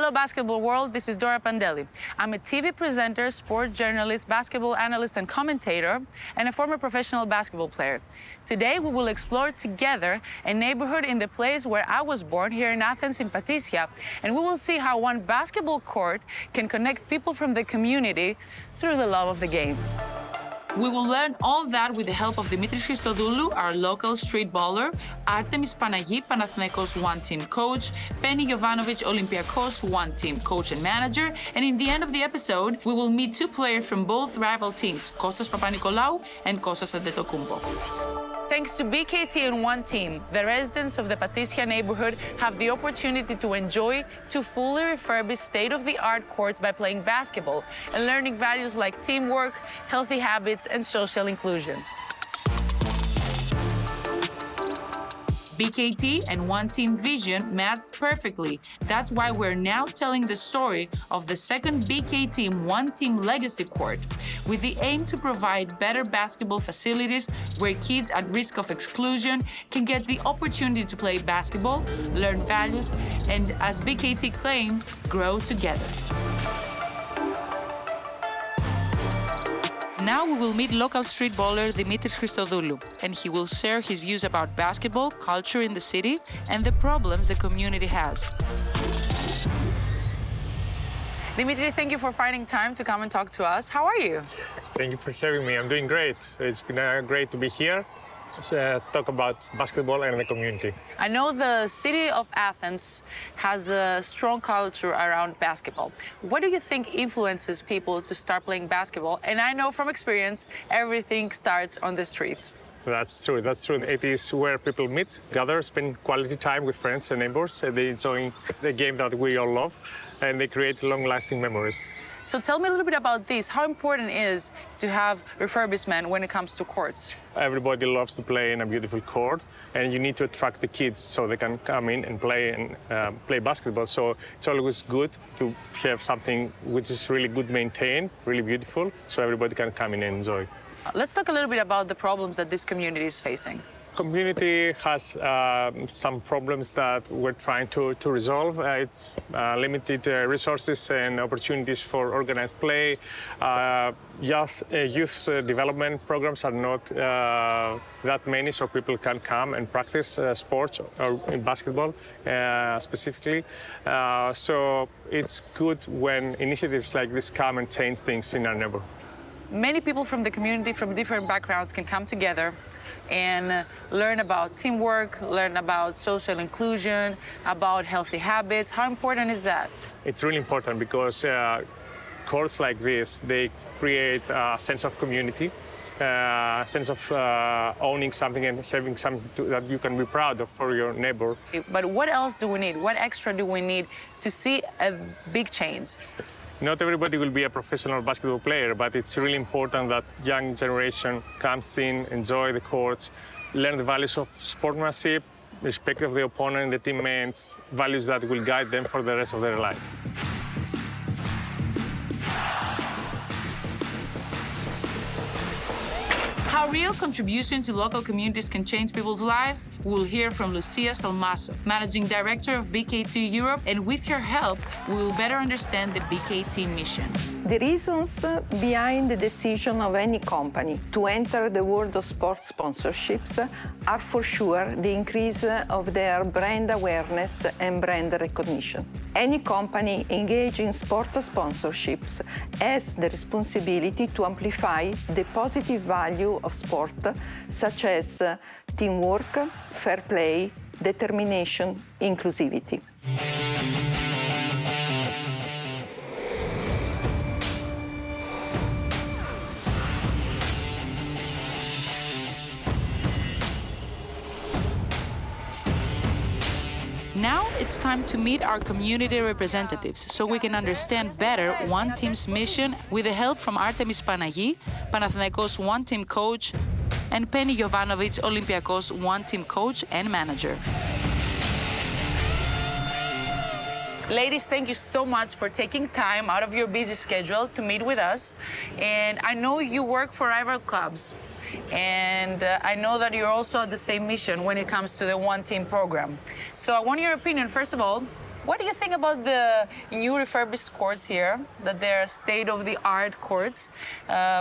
Hello, basketball world. This is Dora Panteli. I'm a TV presenter, sport journalist, basketball analyst, and commentator, and a former professional basketball player. Today, we will explore together a neighborhood in the place where I was born, here in Athens, in Patisia, and we will see how one basketball court can connect people from the community through the love of the game. We will learn all that with the help of Dimitris Christodoulou, our local street baller, Artemis Panagi, Panathinaikos one-team coach, Penny Jovanovic, Olympiakos one-team coach and manager, and in the end of the episode, we will meet two players from both rival teams, Kostas Papanikolaou and Kostas Antetokounmpo. Thanks to BKT and One Team, the residents of the Patisia neighborhood have the opportunity to enjoy two fully refurbished state-of-the-art courts by playing basketball and learning values like teamwork, healthy habits, and social inclusion. BKT and One Team vision matched perfectly. That's why we're now telling the story of the second BKT One Team legacy court, with the aim to provide better basketball facilities where kids at risk of exclusion can get the opportunity to play basketball, learn values, and, as BKT claimed, grow together. Now we will meet local street baller Dimitris Christodoulou, and he will share his views about basketball, culture in the city, and the problems the community has. Dimitri, thank you for finding time to come and talk to us. How are you? Thank you for having me. I'm doing great. It's been great to be here. Talk about basketball and the community. I know the city of Athens has a strong culture around basketball. What do you think influences people to start playing basketball? And I know from experience, everything starts on the streets. That's true. That's true. It is where people meet, gather, spend quality time with friends and neighbors. They enjoy the game that we all love, and they create long-lasting memories. So tell me a little bit about this. How important it is to have refurbishment when it comes to courts? Everybody loves to play in a beautiful court, and you need to attract the kids so they can come in and play basketball. So it's always good to have something which is really good maintained, really beautiful, so everybody can come in and enjoy. Let's talk a little bit about the problems that this community is facing. Community has some problems that we're trying to resolve. It's limited resources and opportunities for organized play. Youth development programs are not that many, so people can come and practice sports or in basketball specifically. So it's good when initiatives like this come and change things in our neighborhood. Many people from the community from different backgrounds can come together and learn about teamwork, learn about social inclusion, about healthy habits. How important is that? It's really important because courts like this, they create a sense of community, a sense of owning something and having something that you can be proud of for your neighbor. But what else do we need? What extra do we need to see a big change? Not everybody will be a professional basketball player, but it's really important that young generation comes in, enjoy the courts, learn the values of sportsmanship, respect of the opponent, the teammates, values that will guide them for the rest of their life. How real contribution to local communities can change people's lives? We'll hear from Lucia Salmaso, Managing Director of BKT Europe, and with her help, we will better understand the BKT mission. The reasons behind the decision of any company to enter the world of sports sponsorships are for sure the increase of their brand awareness and brand recognition. Any company engaged in sport sponsorships has the responsibility to amplify the positive value of sport, such as teamwork, fair play, determination, inclusivity. Now it's time to meet our community representatives so we can understand better One Team's mission with the help from Artemis Panagi, Panathinaikos One Team coach, and Penny Jovanovic, Olympiakos One Team coach and manager. Ladies, thank you so much for taking time out of your busy schedule to meet with us. And I know you work for rival clubs. And I know that you're also at the same mission when it comes to the One Team program. So I want your opinion, first of all, What do you think about the new refurbished courts here, that they're state-of-the-art courts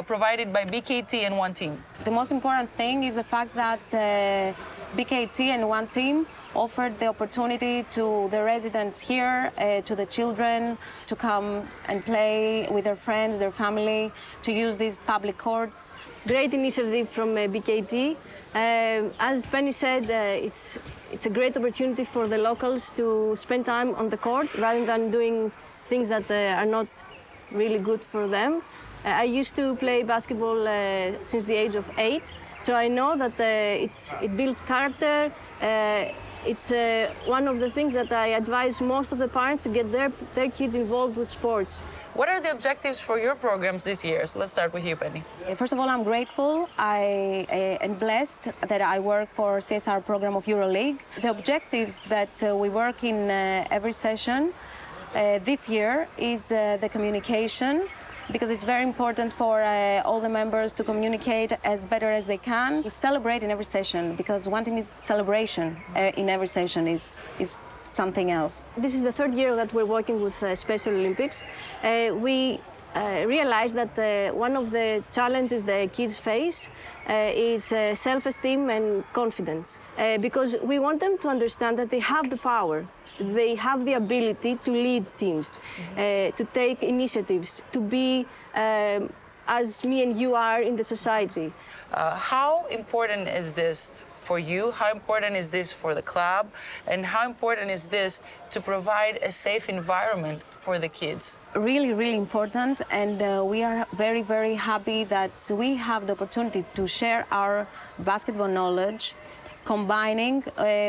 provided by BKT and One Team? The most important thing is the fact that BKT and One Team offered the opportunity to the residents here, to the children, to come and play with their friends, their family, to use these public courts. Great initiative from BKT. As Penny said, it's a great opportunity for the locals to spend time on the court rather than doing things that are not really good for them. I used to play basketball since the age of 8, so I know that it builds character. It's one of the things that I advise most of the parents to get their kids involved with sports. What are the objectives for your programs this year? So let's start with you, Penny. First of all, I'm grateful. I am blessed that I work for CSR program of EuroLeague. The objectives that we work in every session this year is the communication, because it's very important for all the members to communicate as better as they can. We celebrate in every session, because One Team is celebration in every session is something else. This is the third year that we're working with Special Olympics. We realized that one of the challenges the kids face is self-esteem and confidence, because we want them to understand that they have the power. They have the ability to lead teams, to take initiatives, to be as me and you are in the society. How important is this for you? How important is this for the club? And how important is this to provide a safe environment for the kids? Really, really important, and we are very, very happy that we have the opportunity to share our basketball knowledge, combining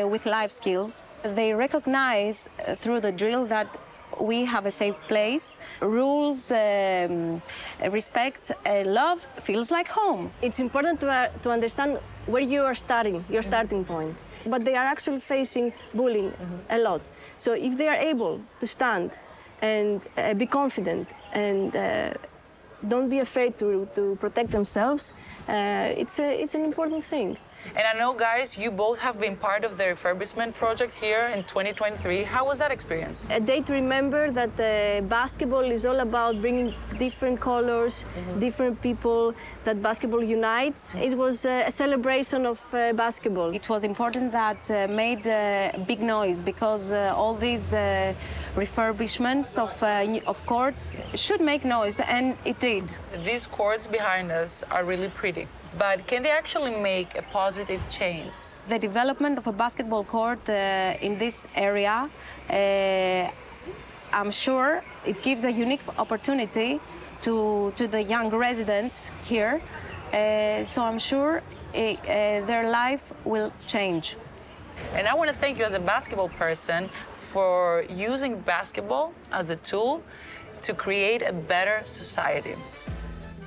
with life skills. They recognize through the drill that we have a safe place, rules, respect, love feels like home. It's important to understand where you are starting, your starting point. But they are actually facing bullying a lot. So if they are able to stand and be confident and don't be afraid to protect themselves, it's an important thing. And I know, guys, you both have been part of the refurbishment project here in 2023. How was that experience? A day to remember that basketball is all about bringing different colors, different people, that basketball unites. It was a celebration of basketball. It was important that made big noise, because all these refurbishments of courts should make noise, and it did. These courts behind us are really pretty, but can they actually make a positive change? The development of a basketball court in this area, I'm sure it gives a unique opportunity to the young residents here. So I'm sure their life will change. And I want to thank you as a basketball person for using basketball as a tool to create a better society.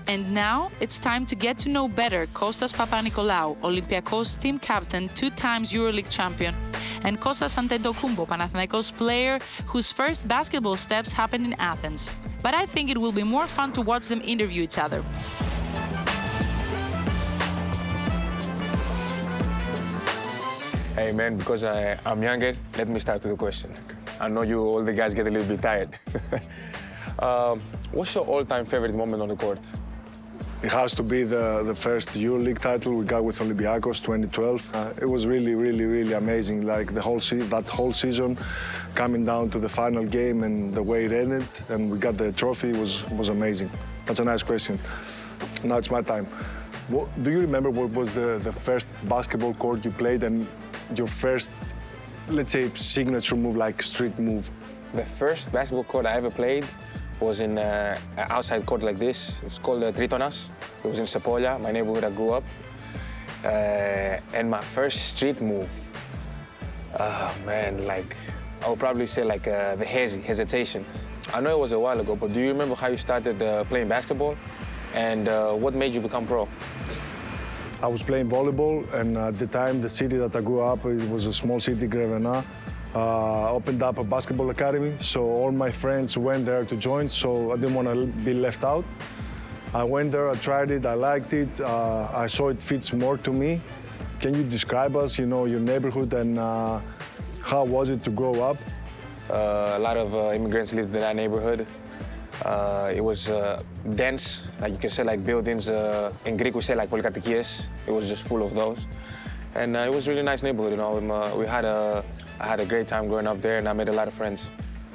And now it's time to get to know better Kostas Papanikolaou, Olympiakos team captain, 2 times EuroLeague champion, and Kostas Antetokounmpo, Panathinaikos player whose first basketball steps happened in Athens. But I think it will be more fun to watch them interview each other. Hey man, because I'm younger, let me start with a question. I know you all the guys get a little bit tired. What's your all-time favorite moment on the court? It has to be the first EuroLeague title we got with Olympiakos 2012. It was really amazing. Like that whole season, coming down to the final game and the way it ended, and we got the trophy was amazing. That's a nice question. Now it's my time. Do you remember what was the first basketball court you played and your first, let's say, signature move, like street move? The first basketball court I ever played was in an outside court like this. It's called Tritonas. It was in Sepolia, my neighborhood I grew up. And my first street move, man, like, I would probably say like the hesitation. I know it was a while ago, but do you remember how you started playing basketball? And what made you become pro? I was playing volleyball, and at the time, the city that I grew up, it was a small city, Grevena, opened up a basketball academy. So all my friends went there to join, so I didn't want to be left out. I went there, I tried it, I liked it. I saw it fits more to me. Can you describe us, your neighborhood, and how was it to grow up? A lot of immigrants lived in that neighborhood. It was dense, like you can say, like buildings. In Greek we say like polykatikies. It was just full of those, and it was a really nice neighborhood. You know, I had a great time growing up there, and I made a lot of friends.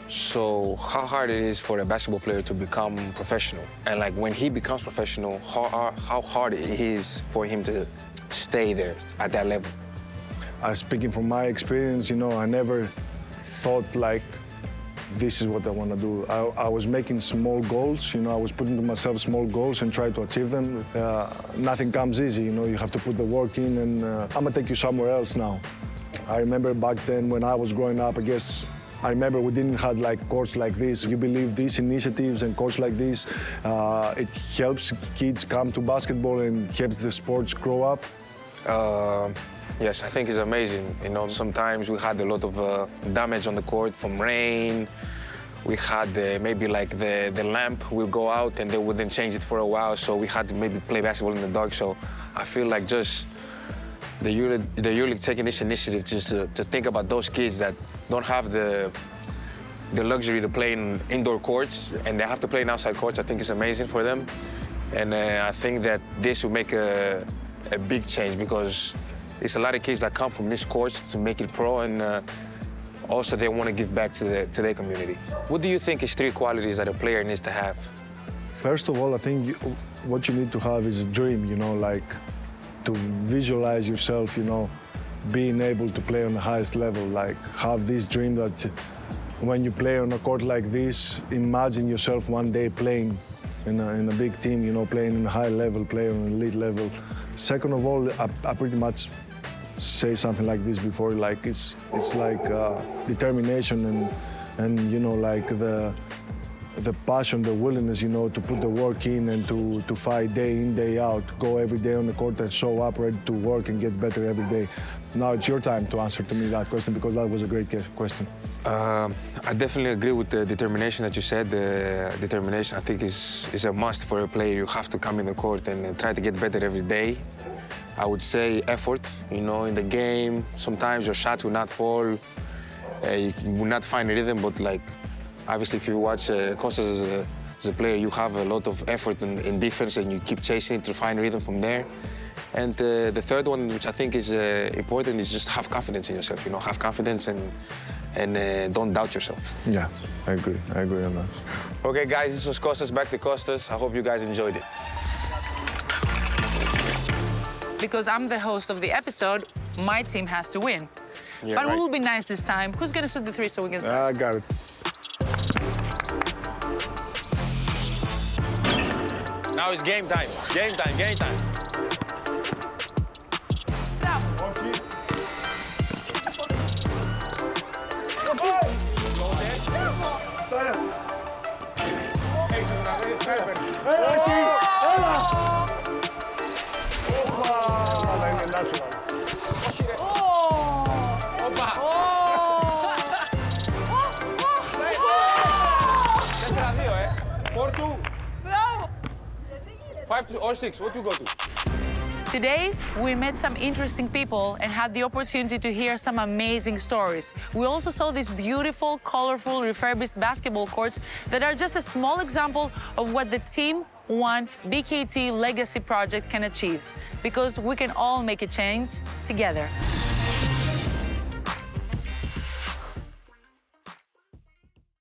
So how hard it is for a basketball player to become professional, and like when he becomes professional, how hard it is for him to stay there at that level. Speaking from my experience, you know, I never thought like this is what I want to do. I was making small goals, you know, I was putting to myself small goals and try to achieve them. Nothing comes easy, you know, you have to put the work in, and I'm gonna take you somewhere else now. I remember back then when I was growing up, I remember we didn't have like courts like this. You believe these initiatives and courts like this, it helps kids come to basketball and helps the sports grow up? Yes, I think it's amazing. You know, sometimes we had a lot of damage on the court from rain. We had maybe like the lamp will go out and they wouldn't change it for a while, so we had to maybe play basketball in the dark. So I feel like just the EuroLeague taking this initiative just to think about those kids that don't have the luxury to play in indoor courts and they have to play in outside courts. I think it's amazing for them. And I think that this will make a big change because there's a lot of kids that come from these courts to make it pro, and also they want to give back to their community. What do you think is 3 qualities that a player needs to have? First of all, I think what you need to have is a dream, you know, like to visualize yourself, you know, being able to play on the highest level, like have this dream that when you play on a court like this, imagine yourself one day playing in a big team, you know, playing in a high level, playing on an elite level. Second of all, I pretty much say something like this before, like it's like determination and you know, like the passion, the willingness, you know, to put the work in and to fight day in, day out, go every day on the court and show up ready to work and get better every day. Now it's your time to answer to me that question because that was a great question. I definitely agree with the determination that you said. The determination, I think, is a must for a player. You have to come in the court and try to get better every day. I would say effort, you know, in the game. Sometimes your shot will not fall. You will not find a rhythm, but like, obviously, if you watch Kostas as a player, you have a lot of effort in defense and you keep chasing it to find a rhythm from there. And the third one, which I think is important, is just have confidence in yourself. You know, have confidence and don't doubt yourself. Yeah, I agree on that. Okay, guys, this was Kostas. Back to Kostas. I hope you guys enjoyed it. Because I'm the host of the episode, my team has to win. Yeah, but right. we'll be nice this time. Who's gonna shoot the 3 so we can start? I got it. Now it's game time. Game time, game time. Five or 6, what do you go to? Today, we met some interesting people and had the opportunity to hear some amazing stories. We also saw these beautiful, colorful, refurbished basketball courts that are just a small example of what the Team 1 BKT Legacy Project can achieve, because we can all make a change together.